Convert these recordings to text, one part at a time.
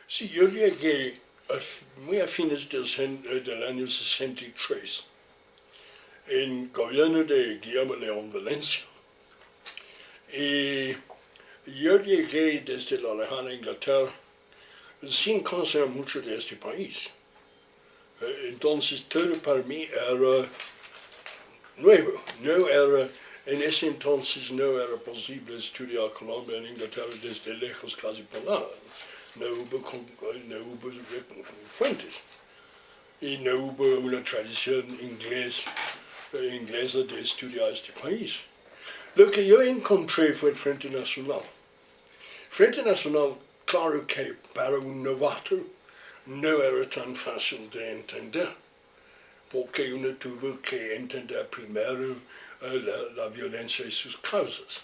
Sí, yo llegué muy a fines del año 63, en gobierno de Guillermo León Valencia. Y yo llegué desde la lejana Inglaterra sin conocer mucho de este país. Entonces todo para mí era nuevo. En ese entonces no era posible estudiar Colombia en Inglaterra desde lejos casi por nada. No hubo fuentes y no hubo una tradición inglesa de estudiar este país. Lo que yo encontré fue el Frente Nacional. Frente Nacional, claro que para un novato no era tan fácil de entender, porque uno tuvo que entender primero la violencia y sus causas.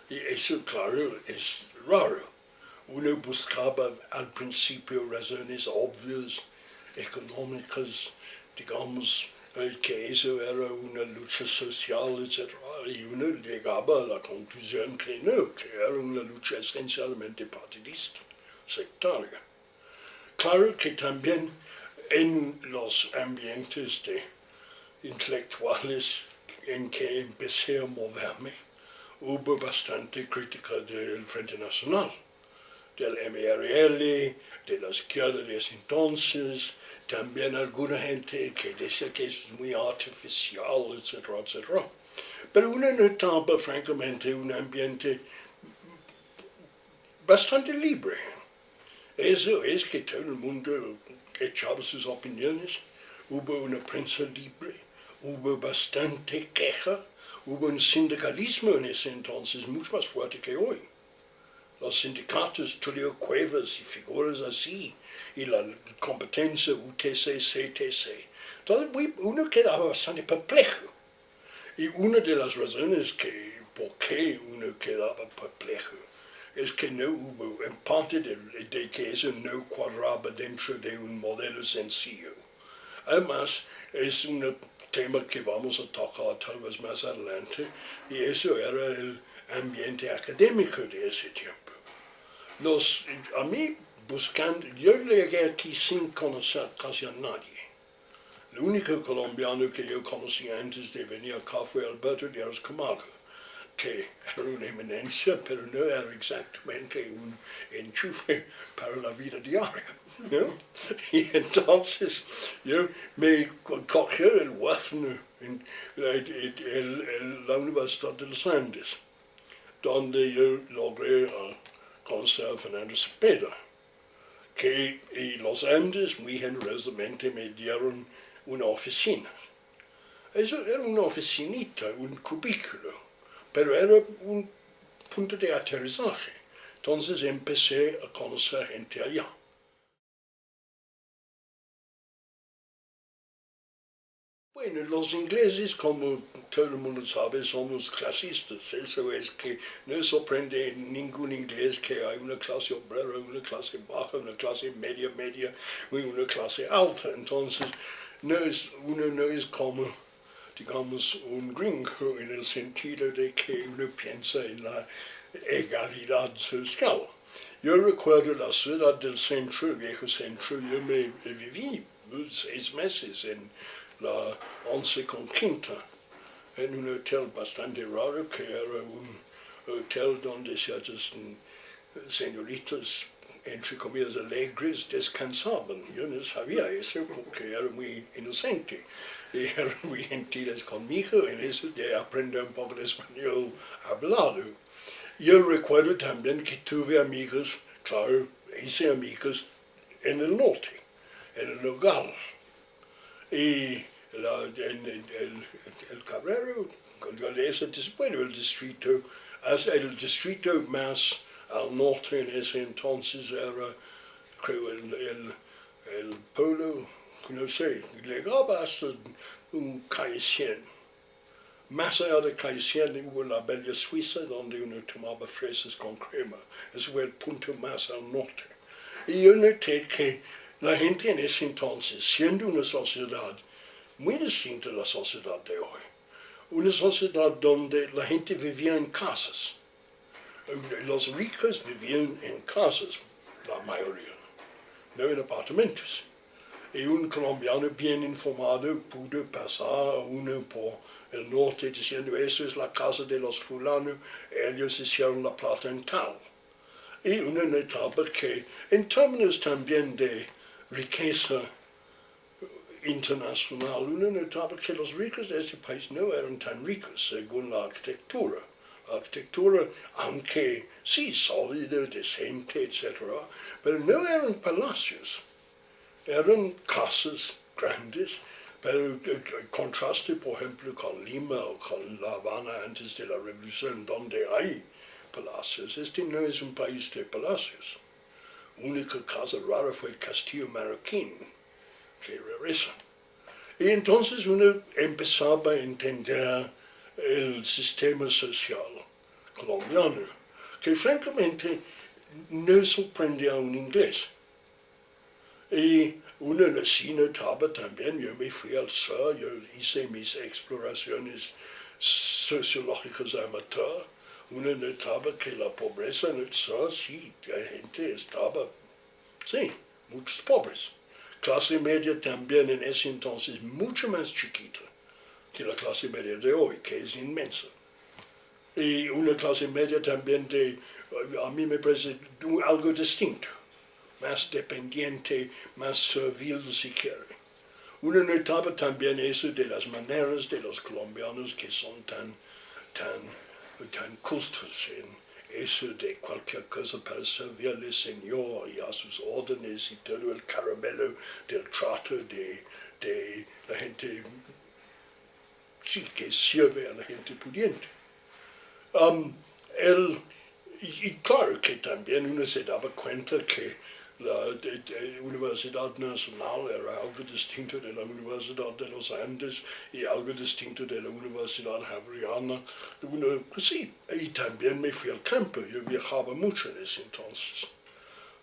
Y eso, claro, es raro. Uno buscaba al principio razones obvias, económicas, digamos, que eso era una lucha social, etc. Y uno llegaba a la conclusión que no, que era una lucha esencialmente partidista, sectaria. Claro que también en los ambientes intelectuales en que empecé a moverme, hubo bastante crítica del Frente Nacional, del MRL, de la izquierda de ese entonces, también alguna gente que decía que es muy artificial, etcétera, etcétera. Pero uno notaba francamente un ambiente bastante libre. Eso es que todo el mundo echaba sus opiniones, hubo una prensa libre, hubo bastante queja, hubo un sindicalismo en ese entonces mucho más fuerte que hoy. Los sindicatos Tulio Cuevas y figuras así, y la competencia UTC, CTC. Entonces uno quedaba bastante perplejo. Y una de las razones por qué uno quedaba perplejo es que no hubo, en parte de que eso no cuadraba dentro de un modelo sencillo. Además, es un tema que vamos a tocar tal vez más adelante, y eso era el ambiente académico de ese tiempo. A mí, yo llegué aquí sin conocer casi a nadie. El único colombiano que yo conocía antes de venir acá fue Alberto Deas, que era una eminencia, pero no era exactamente un enchufe para la vida diaria, ¿no? Y entonces yo me cogió el huérfano en la Universidad de los Andes, donde yo logré conocer a Fernando Cepeda, y los Andes muy generosamente me dieron una oficina. Eso era una oficinita, un cubículo, pero era un punto de aterrizaje. Entonces empecé a conocer gente allá. Bueno, los ingleses, como todo el mundo sabe, somos clasistas. Eso es que no sorprende en ningún inglés que hay una clase obrera, una clase baja, una clase media y una clase alta. Entonces, uno no es como, digamos, un gringo en el sentido de que uno piensa en la egalidad social. Yo recuerdo la ciudad del centro, el viejo centro, yo me viví 6 meses en la 11 con Quinta, en un hotel bastante raro que era un hotel donde ciertas señoritas, entre comillas, alegres, descansaban. Yo no sabía eso porque era muy inocente y eran muy gentiles conmigo en eso de aprender un poco de español hablado. Yo recuerdo también que tuve amigos, claro, hice amigos en el norte, en el Nogal. Y el Cabrero, bueno, el distrito más al norte en ese entonces era, creo, el Polo, no sé, llegaba hasta un calle 100. Más allá de calle 100 hubo la Bella Suiza, donde uno tomaba fresas con crema. Ese fue el punto más al norte. Y yo noté que la gente en ese entonces, siendo una sociedad muy distinta a la sociedad de hoy, una sociedad donde la gente vivía en casas. Los ricos vivían en casas, la mayoría. no en apartamentos. Y un colombiano bien informado pudo pasar a uno por el norte diciendo, eso es la casa de los fulanos, ellos hicieron la plata en tal. Y uno notaba que en términos también de riqueza internacional, uno notaba que los ricos de este país no eran tan ricos según la arquitectura. La arquitectura, aunque sí sólida, decente, etc., pero no eran palacios. Eran casas grandes, pero en contraste, por ejemplo, con Lima o con La Habana antes de la Revolución, donde hay palacios. Este no es un país de palacios. Única casa rara fue el Castillo Marroquín, que regresa. Y entonces uno empezaba a entender el sistema social colombiano, que francamente no sorprende a un inglés. Y uno sí notaba también, yo me fui al sur, yo hice mis exploraciones sociológicas amateur, uno notaba que la pobreza en el sur, sí, la gente estaba, sí, muchos pobres. Clase media también en ese entonces mucho más chiquita que la clase media de hoy, que es inmensa. Y una clase media también a mí me parece algo distinto, más dependiente, más servil si quiere. Uno notaba también eso de las maneras de los colombianos que son tan cultos en eso de cualquier cosa para servirle al Señor y a sus órdenes y todo el caramelo del trato de la gente, sí, que sirve a la gente pudiente. Y claro que también uno se daba cuenta que la Universidad Nacional era algo distinto de la Universidad de los Andes y algo distinto de la Universidad Javeriana. Sí, y también me fui al campo, yo viajaba mucho en ese entonces.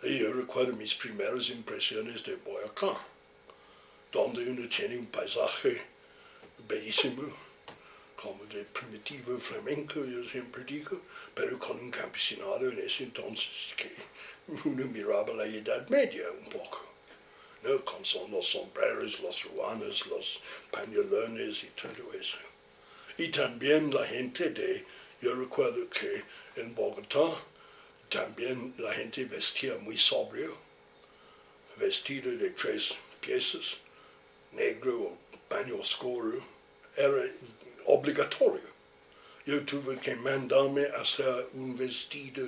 Y yo recuerdo mis primeras impresiones de Boyacá, donde uno tiene un paisaje bellísimo, como de primitivo flamenco, yo siempre digo, pero con un campesinado en ese entonces que uno miraba la Edad Media un poco, ¿no? Con los sombreros, las ruanas, los pañolones y todo eso. Y también la gente yo recuerdo que en Bogotá también la gente vestía muy sobrio, vestido de 3 piezas, negro o paño oscuro, era obligatorio. Yo tuve que mandarme a hacer un vestido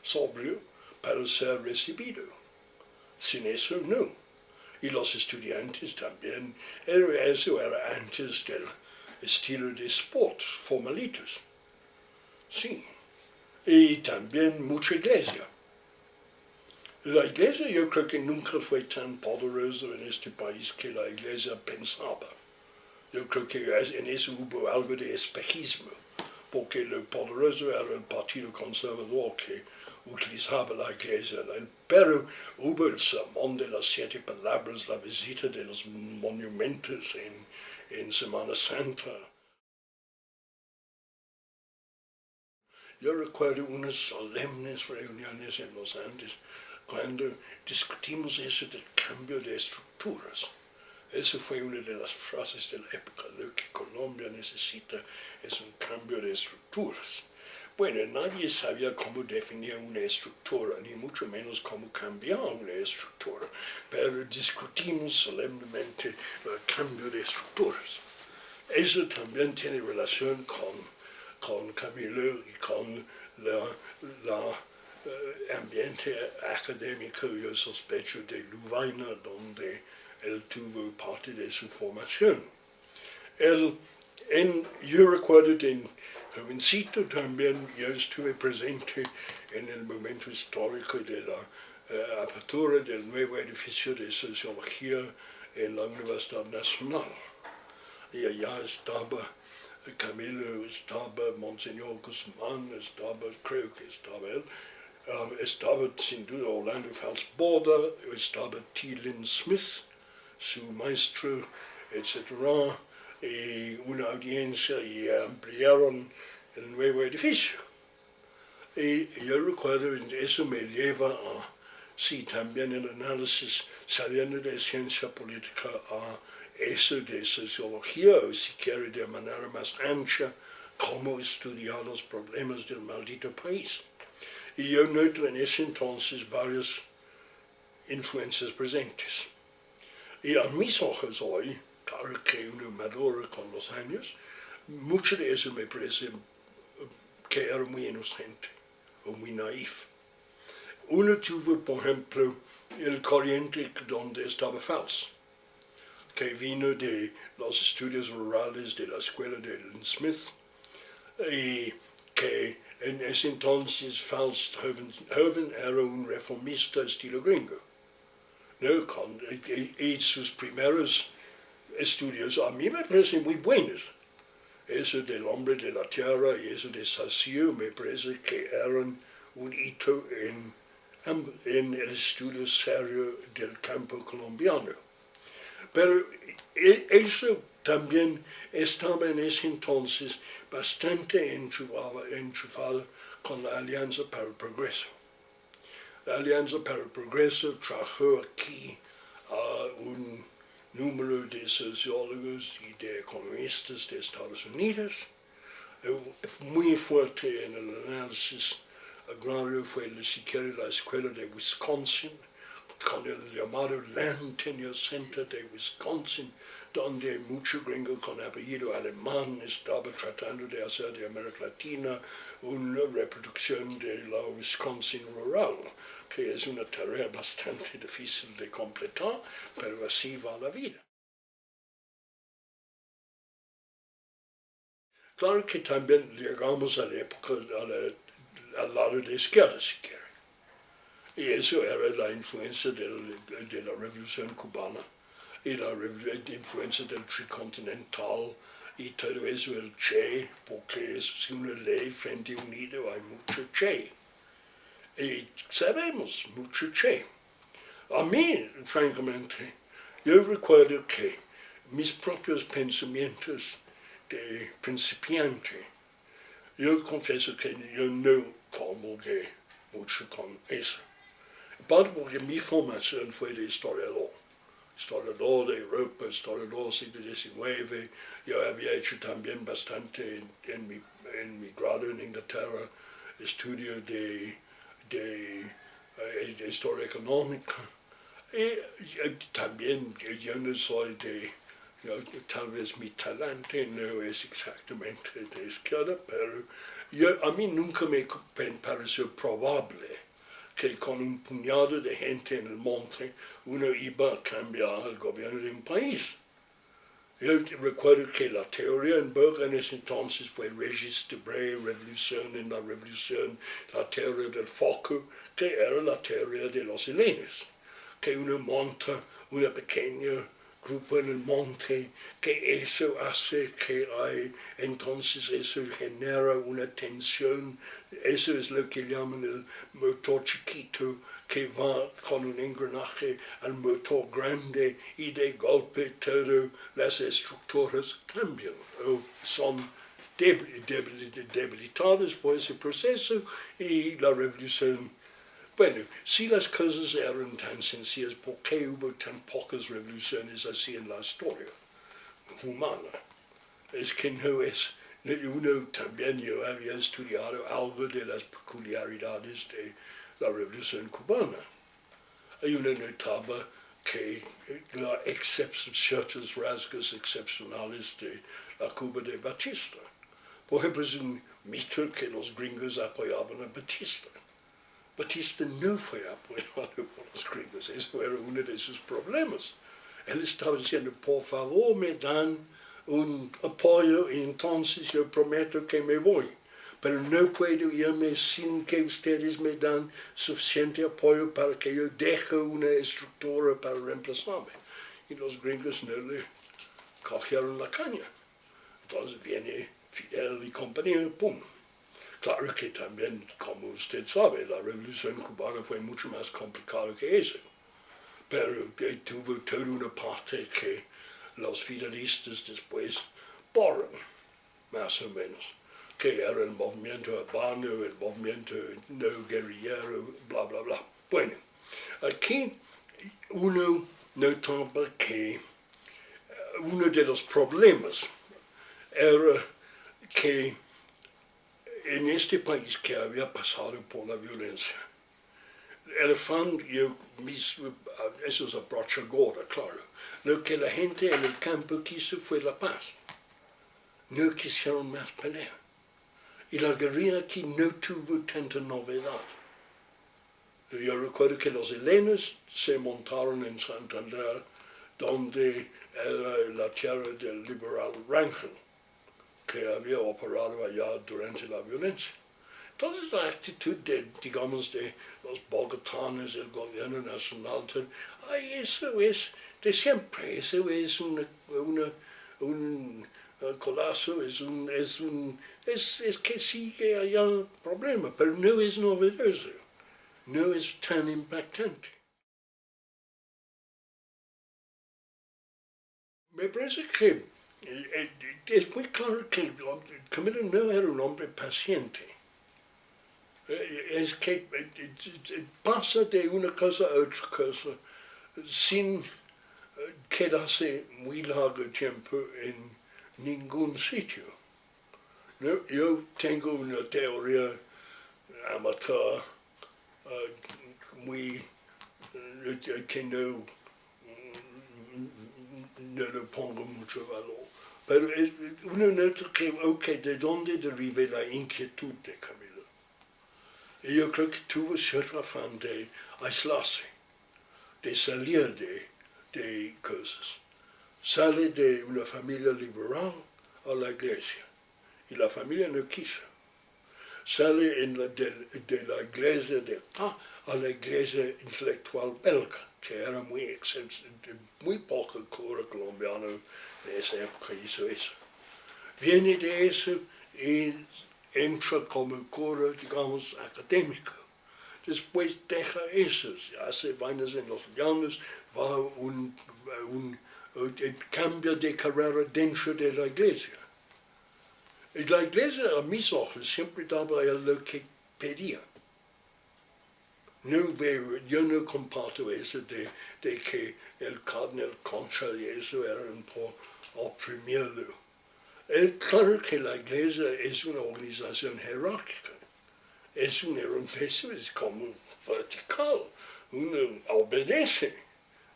sobrio para ser recibido. Sin eso, no. Y los estudiantes también, eso era antes del estilo de sport, formalitos. Sí. Y también mucha iglesia. La iglesia yo creo que nunca fue tan poderosa en este país que la iglesia pensaba. Yo creo que en eso hubo algo de espejismo, porque lo poderoso era el Partido Conservador que utilizaba la iglesia, pero hubo el sermón de las 7 palabras, la visita de los monumentos en Semana Santa. Yo recuerdo unas solemnes reuniones en los Andes cuando discutimos eso del cambio de estructuras. Esa fue una de las frases de la época. Lo que Colombia necesita es un cambio de estructuras. Bueno, nadie sabía cómo definir una estructura, ni mucho menos cómo cambiar una estructura, pero discutimos solemnemente el cambio de estructuras. Eso también tiene relación con Camilo y con el ambiente académico, yo sospecho, de Louvaina, donde él tuvo parte de su formación. Yo recuerdo de jovencito también, yo estuve presente en el momento histórico de la apertura del nuevo edificio de sociología en la Universidad Nacional. Y allá estaba Camilo, estaba Monseñor Guzmán, creo que estaba él, estaba sin duda Orlando Falsborda, estaba T. Lynn Smith, su maestro, etc., y una audiencia y ampliaron el nuevo edificio. Y yo recuerdo, eso me lleva a sí, también el análisis saliendo de ciencia política a eso de sociología, o si quiere de manera más ancha, cómo estudiar los problemas del maldito país. Y yo noto en ese entonces varias influencias presentes. Y a mis ojos hoy, claro que uno madura con los años, mucho de eso me parece que era muy inocente o muy naif. Uno tuvo, por ejemplo, el corriente donde estaba falso, que vino de los estudios rurales de la escuela de Smith, y que en ese entonces Faust joven era un reformista estilo gringo, ¿no? Y sus primeros estudios a mí me parecen muy buenos. Eso del hombre de la tierra y eso de Saussure me parece que eran un hito en el estudio serio del campo colombiano. Pero eso también estaba en ese entonces bastante enchufado con la Alianza para el Progreso. La Alianza para el Progreso trajo aquí a un número de sociólogos y de economistas de Estados Unidos. Muy fuerte en el análisis agrario fue siquiera la escuela de Wisconsin, con el llamado Land Tenure Center de Wisconsin, donde mucho gringo con apellido alemán estaba tratando de hacer de América Latina una reproducción de la Wisconsin rural, que es una tarea bastante difícil de completar, pero así va la vida. Claro que también llegamos a la época al lado de izquierda, si quiere. Y eso era la influencia de la Revolución Cubana y la influencia del tricontinental y todo eso, el Che, porque es una ley frente unido, hay mucho Che. Y sabemos mucho Che. A mí, francamente, yo recuerdo que mis propios pensamientos de principiante, yo confieso que yo no comulgué mucho con eso. Porque mi formación fue de historiador de Europa, historiador siglo XIX. Yo había hecho también bastante en mi grado en Inglaterra, estudio de historia económica. Y también yo no soy tal vez mi talante no es exactamente de izquierda, pero a mí nunca me pareció probable que con un puñado de gente en el monte uno iba a cambiar el gobierno de un país. Yo recuerdo que la teoría en boga en ese entonces fue Regis Debray, Revolución en la Revolución, la teoría del foco, que era la teoría de los helenos, que uno monta una pequeña grupo en el monte, que eso hace que entonces eso genera una tensión, eso es lo que llaman el motor chiquito, que va con un engranaje al motor grande y de golpe todas las estructuras cambian o son debilitadas por ese proceso y la revolución. Bueno, si las cosas eran tan sencillas, ¿por qué hubo tan pocas revoluciones así en la historia humana? Es que no es, uno también yo había estudiado algo de las peculiaridades de la revolución cubana. Y uno notaba que ciertos rasgos excepcionales de la Cuba de Batista. Por ejemplo, es un mito que los gringos apoyaban a Batista. Batista no fue apoyado por los gringos, eso era uno de sus problemas. Él estaba diciendo, por favor me dan un apoyo y entonces yo prometo que me voy. Pero no puedo irme sin que ustedes me dan suficiente apoyo para que yo deje una estructura para reemplazarme. Y los gringos no le cogieron la caña. Entonces viene Fidel y compañía, ¡pum! Claro que también, como usted sabe, la revolución cubana fue mucho más complicada que eso. Pero tuvo toda una parte que los fidelistas después borran, más o menos, que era el movimiento urbano, el movimiento no guerrillero, bla, bla, bla. Bueno, Aquí uno notaba que uno de los problemas era que en este país que había pasado por la violencia, el fan, eso es a brocha gorda, claro, lo que la gente en el campo quiso fue la paz. No quisieron más pelea. Y la guerrilla aquí no tuvo tanta novedad. Yo recuerdo que los helenos se montaron en Santander, donde era la tierra del liberal Rangel, que había operado allá durante la violencia. Entonces la actitud digamos, de los bogotanos, del gobierno nacional, eso es de siempre, eso es un colazo, es que sigue allá el problema, pero no es novedoso, no es tan impactante. Me parece que es muy claro que Camilo no era un hombre paciente. Es que pasa de una cosa a otra cosa sin quedarse muy largo tiempo en ningún sitio. ¿No? Yo tengo una teoría amateur muy que no le pongo mucho valor. Pero uno nota que, ¿de dónde deriva la inquietud de Camilo? Y yo creo que tuvo cierto afán de aislarse, de salir de cosas. Sale de una familia liberal a la iglesia, y la familia no quiso. Sale de la iglesia de ESAP a la iglesia intelectual belga, que era muy poco cura colombiano en esa época hizo eso. Viene de eso y entra como cura, digamos, académico. Después deja eso, hace vainas en los llanos, va un cambio de carrera dentro de la iglesia. Y la iglesia, a mis ojos, siempre daba a él lo que pedía. Yo no comparto eso de que el cardenal Concha y eso eran por oprimirlo. Claro que la iglesia es una organización jerárquica. Es como vertical. Uno obedece.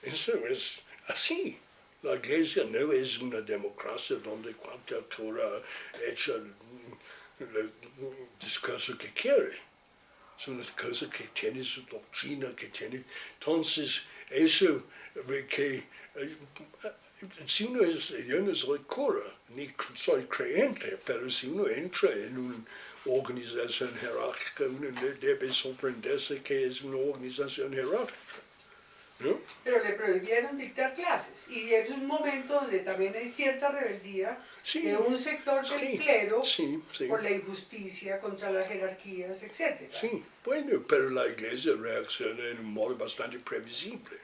Eso es así. La iglesia no es una democracia donde cualquier cura echa el discurso que quiere. Es una cosa que tiene su doctrina, que tiene... Entonces, eso que... Si uno yo no soy cura, ni soy creyente, pero si uno entra en una organización jerárquica, uno debe sorprenderse que es una organización jerárquica. ¿No? Pero le prohibieron dictar clases, y es un momento donde también hay cierta rebeldía de un sector del clero por la injusticia contra las jerarquías, etc. Sí, bueno, pero la iglesia reacciona en un modo bastante previsible.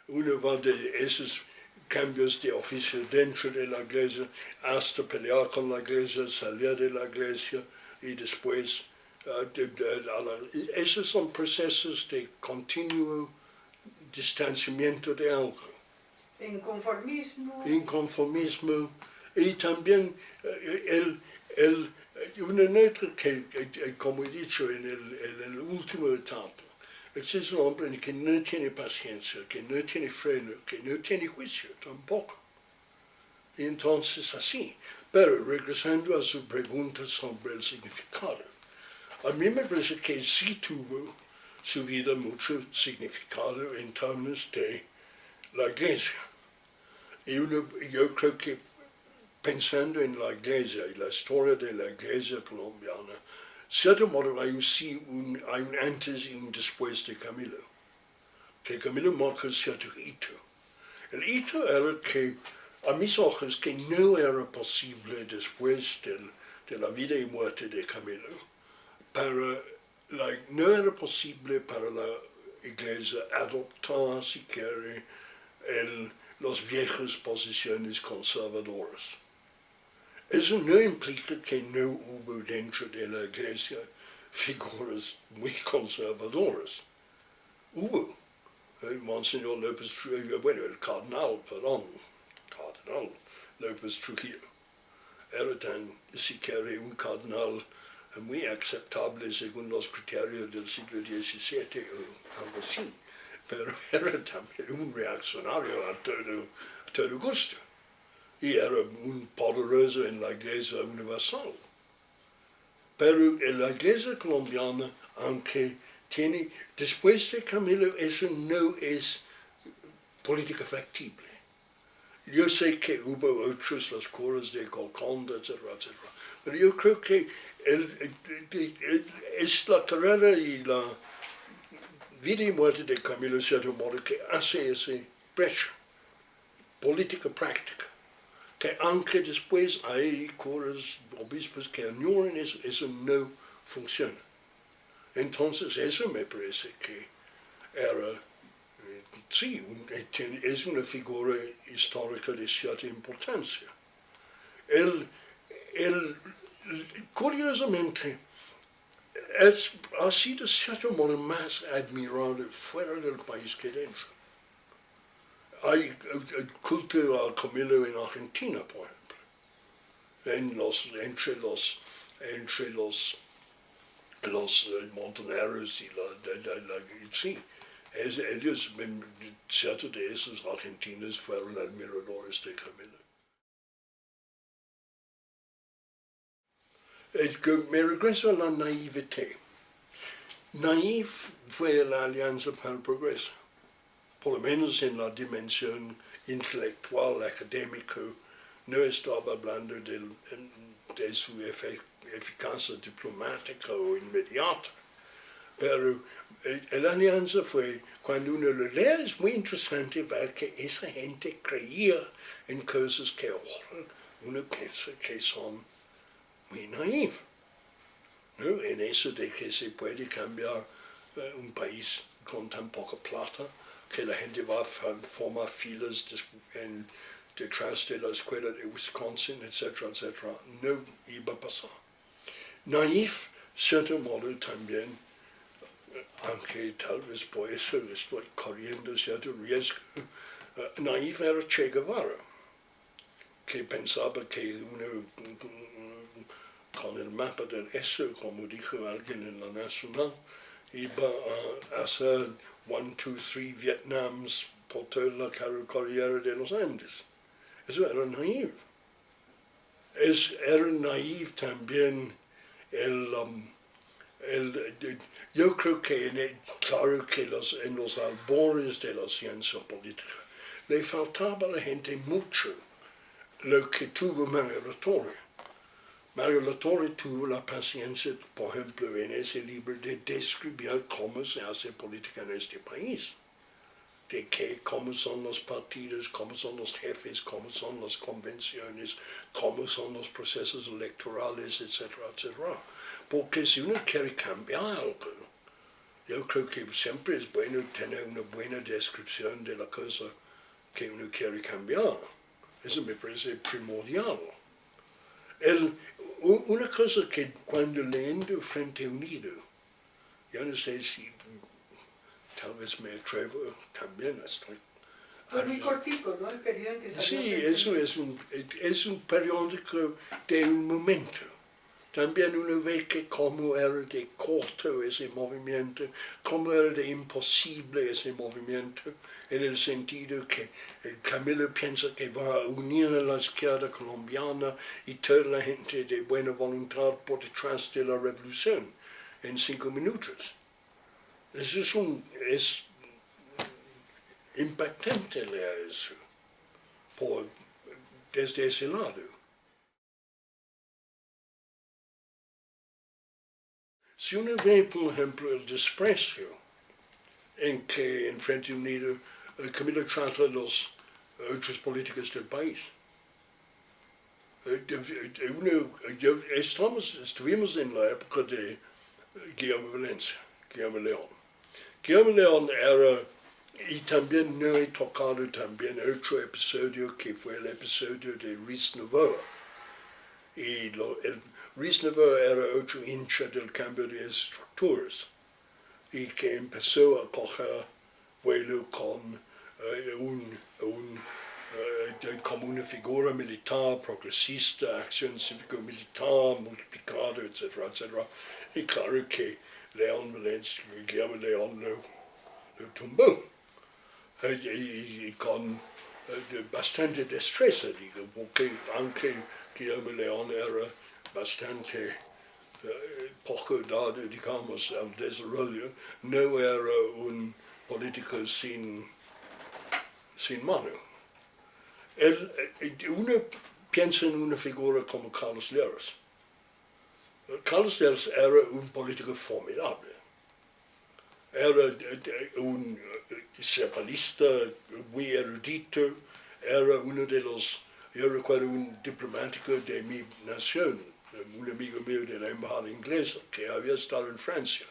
Uno va de esos cambios de oficio dentro de la iglesia hasta pelear con la iglesia, salir de la iglesia y después esos son procesos de continuo distanciamiento de algo. Inconformismo. Inconformismo y también una nota que, como he dicho en el último etapa, es un hombre que no tiene paciencia, que no tiene freno, que no tiene juicio tampoco. Y entonces así. Pero regresando a su pregunta sobre el significado, a mí me parece que sí tuvo su vida mucho significado en términos de la iglesia. Y yo creo que pensando en la iglesia y la historia de la iglesia colombiana, cierto modo hay un antes y un después de Camilo, que Camilo marcó cierto hito. El hito era que, a mis ojos, que no era posible después de la vida y muerte de Camilo, no era posible para la iglesia adoptar, si quiere, las viejas posiciones conservadoras. Eso no implica que no hubo dentro de la iglesia figuras muy conservadoras. Hubo. Monseñor López Trujillo, bueno, el cardenal López Trujillo, era tan siquiera un cardenal muy aceptable según los criterios del siglo XVII o algo así, pero era también un reaccionario a todo gusto, y era un poderoso en la iglesia universal. Pero en la iglesia colombiana, aunque tiene, después de Camilo, eso no es política factible. Yo sé que hubo otros, las curas de Golconda, etcétera, etcétera. Pero yo creo que es la carrera y la vida y muerte de Camilo, de cierto modo, que hace ese brecha, política práctica. Que aunque después hay curas, obispos que añoran eso, eso no funciona. Entonces eso me parece que era, sí, es una figura histórica de cierta importancia. Curiosamente, ha sido de cierto modo más admirado fuera del país que dentro. Hay culto a Camilo en Argentina, por ejemplo, entre los montoneros y sí, ellos, ciertos de esos argentinos fueron admiradores de Camilo. Me regreso a la naivete. Naif fue la Alianza para el Progreso, por lo menos en la dimensión intelectual, académica. No estaba hablando de su eficacia diplomática o inmediata, pero la alianza fue, cuando uno lo lee, es muy interesante ver que esa gente creía en cosas que ahora uno piensa que son muy naivas, ¿no? En eso de que se puede cambiar un país con tan poca plata, que la gente va a formar filas detrás de la escuela de Wisconsin, etcétera, etcétera, no iba a pasar. Naif, cierto modo también, aunque tal vez por eso estoy corriendo cierto riesgo, naif era Che Guevara, que pensaba que uno, con el mapa del ESAP, como dijo alguien en la Nacional, iba a hacer 1, 2, 3 Vietnams por toda la cordillera de los Andes. Eso era naif. Era naif también yo creo que, claro que en los albores de la ciencia política le faltaba a la gente mucho lo que tuvo Mario Latorre. Mario Latorre tuvo la paciencia, por ejemplo, en ese libro, de describir cómo se hace política en este país. De cómo son los partidos, cómo son los jefes, cómo son las convenciones, cómo son los procesos electorales, etcétera, etcétera. Porque si uno quiere cambiar algo, yo creo que siempre es bueno tener una buena descripción de la cosa que uno quiere cambiar. Eso me parece primordial. Una cosa que cuando leyendo Frente Unido, yo no sé si tal vez me atrevo también, estoy... Fue muy cortico, ¿no? El periodo en que salió. Sí, eso es un periódico de un momento. También uno ve que cómo era de corto ese movimiento, cómo era de imposible ese movimiento, en el sentido que Camilo piensa que va a unir a la izquierda colombiana y toda la gente de buena voluntad por detrás de la revolución en 5 minutos. Eso es impactante leer eso, desde ese lado. Si uno ve, por ejemplo, el desprecio en que en Frente Unido Camilo trata a los otros políticos del país. Estuvimos en la época de Guillermo León. Guillermo León era, y también no he tocado también otro episodio que fue el episodio de Ruiz Novoa, y el reasonable era 8 hincha del cambio de estructuras y que empezó a coger vuelo con como una figura militar, progresista, acción cívico-militar, multiplicado, etcétera, etcétera. Y claro que Guillermo León lo tumbó. Y con bastante destreza, digo, porque aunque Guillermo León era bastante poco dado, digamos, al desarrollo, no era un político sin mano. Uno piensa en una figura como Carlos Lleras. Carlos Lleras era un político formidable. Era un cepalista muy erudito, era uno de los, yo recuerdo un diplomático de mi nación, un amigo mío de la embajada inglesa, que había estado en Francia.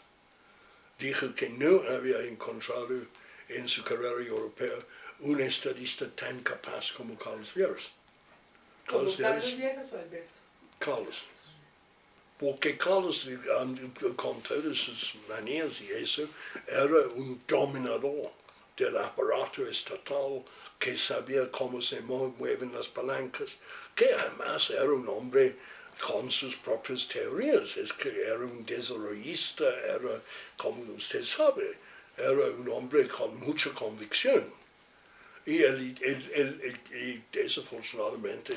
Dijo que no había encontrado en su carrera europea un estadista tan capaz como Carlos Lleras. ¿Carlos Lleras o Alberto? Carlos. Porque Carlos, con todas sus manías y eso, era un dominador del aparato estatal que sabía cómo se mueven las palancas, que además era un hombre con sus propias teorías, es que era un desarrollista, era, como usted sabe, era un hombre con mucha convicción. Y desafortunadamente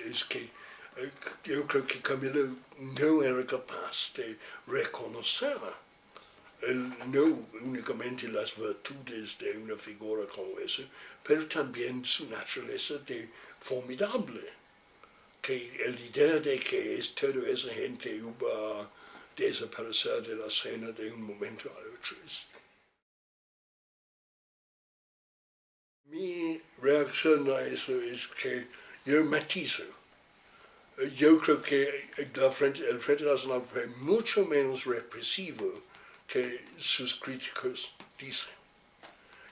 es que yo creo que Camilo no era capaz de reconocer no únicamente las virtudes de una figura como esa, pero también su naturaleza de formidable. Que la idea de que toda esa gente iba a desaparecer de la escena de un momento a otro. Mi reacción a eso es que yo matizo. Yo creo que el Frente Nacional fue mucho menos represivo que sus críticos dicen.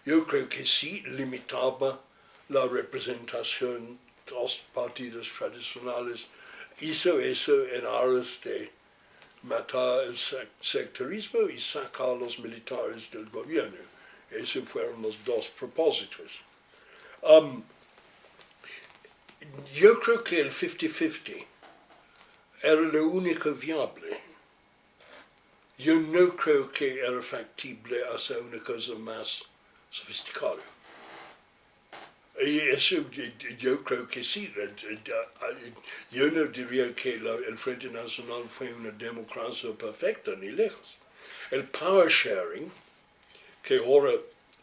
Yo creo que sí limitaba la representación de los partidos tradicionales, hizo eso en aras de matar el sectarismo y sacar a los militares del gobierno. Esos fueron los dos propósitos. Yo creo que el 50-50 era lo único viable. Yo no creo que era factible hacer una cosa más sofisticada. Y eso yo creo que sí. Yo no diría que el Frente Nacional fue una democracia perfecta, ni lejos. El power sharing, que ahora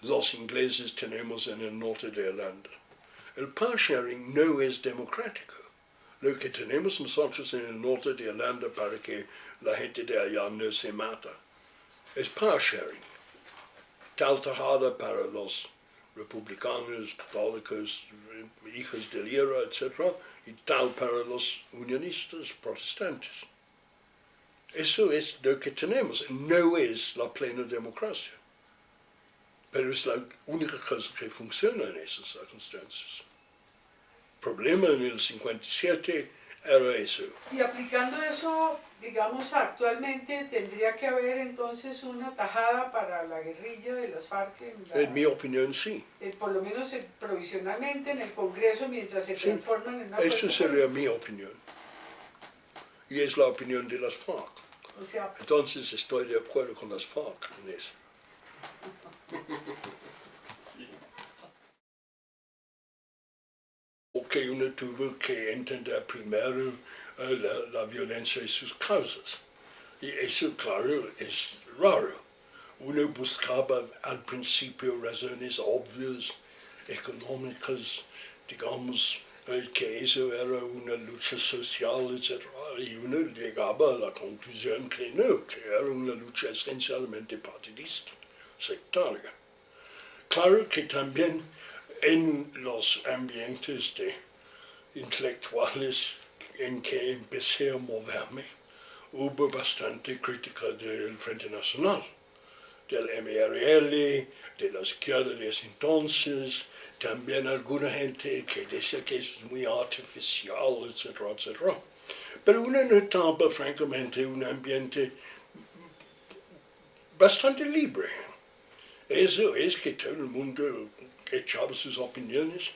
los ingleses tenemos en el norte de Irlanda, el power sharing no es democrático. Lo que tenemos nosotros en el norte de Irlanda para que la gente de allá no se mata es power sharing. Tal tajada para los republicanos, católicos, hijos del IRA, etc., y tal para los unionistas protestantes. Eso es lo que tenemos. No es la plena democracia, pero es la única cosa que funciona en esas circunstancias. El problema en el 57 era eso. Y aplicando eso, digamos, actualmente tendría que haber entonces una tajada para la guerrilla de las FARC. En mi opinión, sí. Por lo menos provisionalmente en el Congreso mientras se transforman en una Eso sería mi opinión. Y es la opinión de las FARC. O sea, entonces estoy de acuerdo con las FARC en eso. Porque uno tuvo que entender primero la violencia y sus causas. Y eso, claro, es raro. Uno buscaba al principio razones obvias, económicas, digamos, que eso era una lucha social, etc. Y uno llegaba a la conclusión que no, que era una lucha esencialmente partidista, sectaria. Claro que también en los ambientes intelectuales en que empecé a moverme, hubo bastante crítica del Frente Nacional, del MRL, de la izquierda de ese entonces, también alguna gente que decía que es muy artificial, etcétera, etcétera. pero uno notaba francamente un ambiente bastante libre. Eso es que todo el mundo echaba sus opiniones,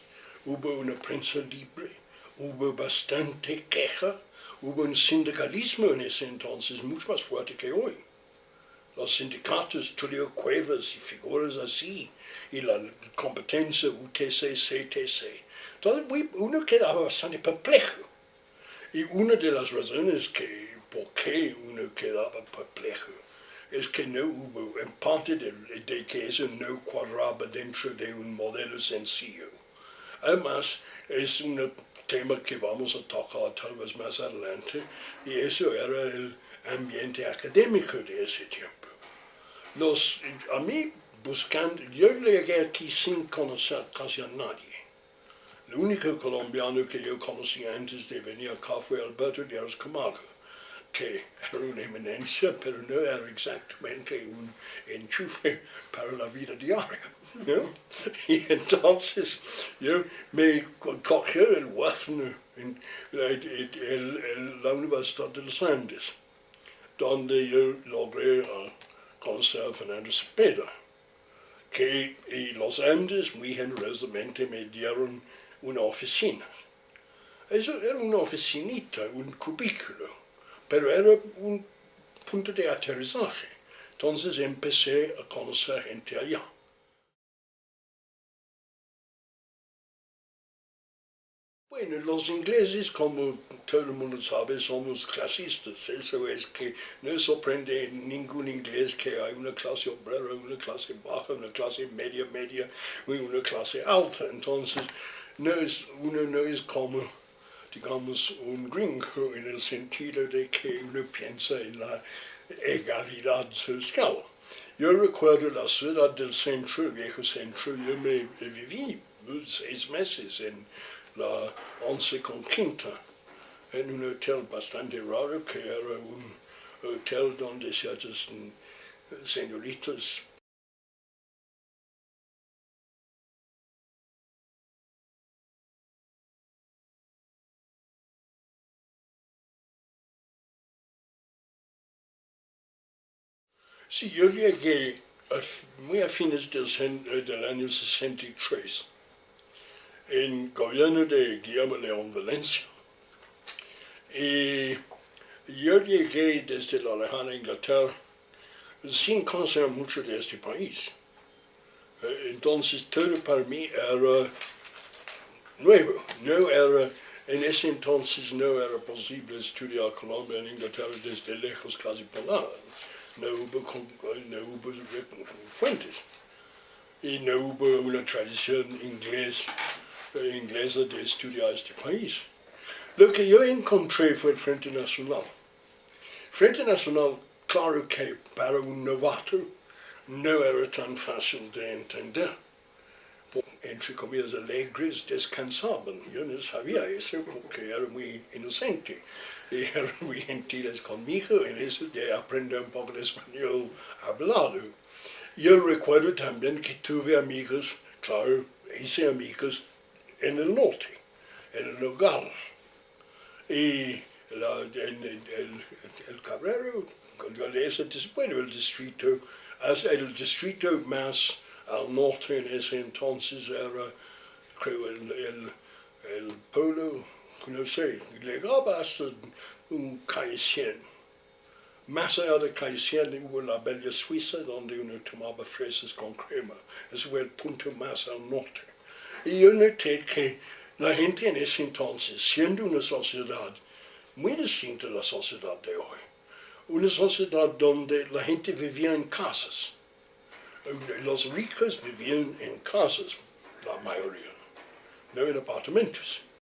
hubo una prensa libre, hubo bastante queja, hubo un sindicalismo en ese entonces mucho más fuerte que hoy. Los sindicatos, Tulio Cuevas y figuras así, y la competencia UTC, CTC. Entonces uno quedaba bastante perplejo. Y una de las razones por qué uno quedaba perplejo es que no hubo, en parte de que eso no cuadraba dentro de un modelo sencillo. Además, es un tema que vamos a tocar tal vez más adelante, y eso era el ambiente académico de ese tiempo. A mí, yo llegué aquí sin conocer casi a nadie. El único colombiano que yo conocía antes de venir acá fue Alberto Deas, que era una eminencia, pero no era exactamente un enchufe para la vida diaria, ¿no? Y entonces yo me cogí el huérfano en la Universidad de los Andes, donde yo logré conocer a Fernando Cepeda, y los Andes muy generosamente me dieron una oficina. Eso era una oficinita, un cubículo, pero era un punto de aterrizaje. Entonces empecé a conocer gente allá. Bueno, los ingleses, como todo el mundo sabe, somos clasistas. Eso es que no sorprende en ningún inglés que hay una clase obrera, una clase baja, una clase media y una clase alta. Entonces, uno no es como, digamos, un gringo en el sentido de que uno piensa en la egalidad social. Yo recuerdo la ciudad del centro, el viejo centro, yo viví 6 meses en la 11 con Quinta, en un hotel bastante raro que era un hotel donde ciertas señoritas sí, yo llegué muy a fines del año 63, en gobierno de Guillermo León Valencia. Y yo llegué desde la lejana Inglaterra sin conocer mucho de este país. Entonces todo para mí era nuevo. En ese entonces no era posible estudiar Colombia en Inglaterra desde lejos casi por nada. No hubo fuentes y no hubo una tradición inglesa de estudiar este país. Lo que yo encontré fue el Frente Nacional. Frente Nacional, claro que para un novato no era tan fácil de entender. Entre comillas alegres, descansaban. Yo no sabía eso porque era muy inocente. Y eran muy gentiles conmigo en eso de aprender un poco de español hablado. Yo recuerdo también que tuve amigos, claro, hice amigos en el norte, en el Nogal. Y el Cabrero, bueno, el distrito más al norte en ese entonces era, creo, el Polo, no sé, llegaba hasta un calle 100. Más allá de calle 100 hubo la Bella Suiza, donde uno tomaba fresas con crema. Ese fue el punto más al norte. Y yo noté que la gente en ese entonces, siendo una sociedad muy distinta a la sociedad de hoy, una sociedad donde la gente vivía en casas. Los ricos vivían en casas, la mayoría, no en apartamentos.